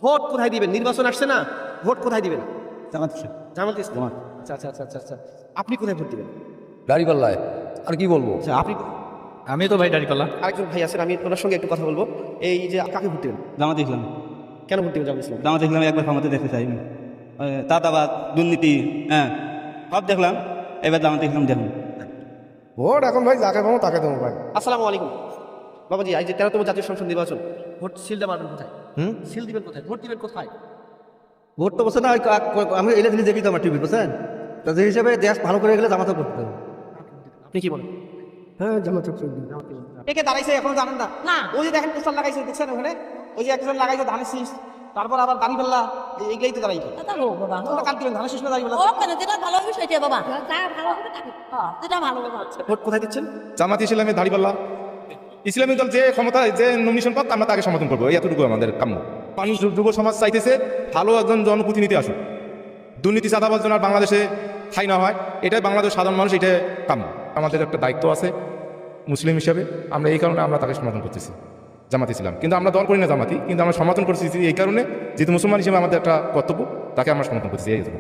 Vote কোথায় দিবেন? নির্বাচন আসছে না, ভোট কোথায় দিবেন? জামাত ইসলাম। জামাত ইসলাম। আচ্ছা আচ্ছা আচ্ছা আচ্ছা আচ্ছা। আপনি কোথায় ভোট দিবেন? দাঁড়িপাল্লায় আর কি বলবো। আচ্ছা আপনি, আমি তো ভাই দাঁড়িপাল্লা। আরেকজন ভাই আছেন, আমি ওনার সঙ্গে একটু কথা বলবো। এই যে কাকে ভোট দিবেন? জামাত ইসলাম। কেন ভোট দিবেন জামাত ইসলাম? জামাত ইসলামে একবার ক্ষমতা দেখতে চাই। দাদাবাদ, দুর্নীতি, হ্যাঁ সব দেখলাম, এবার জামাত ইসলাম দেখুন। ভোট এখন ভাই যাকে পাবো তাকে দেবো ভাই। আসসালামু আলাইকুম বাবাজি। এই যে 13তম জাতীয় সংসদ নির্বাচন, ভোট সিলটা মারবেন কোথায়? সিল দিবেন কোথায়? ভোট দিবেন কোথায়? ভোট তো বসে না, আমি এলে জিনিস দেখি তো আমার টিভি বুঝছেন, তো যে হিসাবে দেশ ভালো করে গেলে জামাতে করতে হবে। আপনি কি বলেন? হ্যাঁ জামাত কে দাঁড়াইছে এখনো জানেন না? না, ওই যে দেখেন পোস্টার লাগাইছে, দেখছেন ওখানে? ওই যে একজন লাগাইছে ধানের শীষ, তারপর আবার দাড়ি পাল্লা, এইগুলাই তো দাঁড়াইছে। তা হোক বাবা। তোমরা কাল দিবেন ধানের শীষ না দাড়ি পাল্লা? ও কেন যেটা ভালো হবে সেটাই বাবা। যা ভালো হবে তাকে। হ্যাঁ, যেটা ভালো বাবা। ভোট কোথায় দিচ্ছেন? জামাত ইসলামে দাঁড়িপাল্লা, ইসলামী দল যে ক্ষমতা যে নমিনেশন পাক আমরা তাকে সমর্থন করবো, এই এতটুকু আমাদের কাম্য। মানুষ যুব সমাজ চাইতেছে ভালো একজন জনপ্রতিনিধি আসুক, দুর্নীতি চাঁদাবাজ যেন আর বাংলাদেশে ঠাঁই না হয়, এটাই বাংলাদেশ সাধারণ মানুষ, এটা কাম্য। আমাদের একটা দায়িত্ব আছে মুসলিম হিসাবে, আমরা এই কারণে আমরা তাকে সমর্থন করতেছি জামাত ইসলাম। কিন্তু আমরা দল করি না জামাতি, কিন্তু আমরা সমর্থন করতেছি এই কারণে, যেহেতু মুসলমান হিসেবে আমাদের একটা কর্তব্য, তাকে আমরা সমর্থন করতেছি এই জন্য।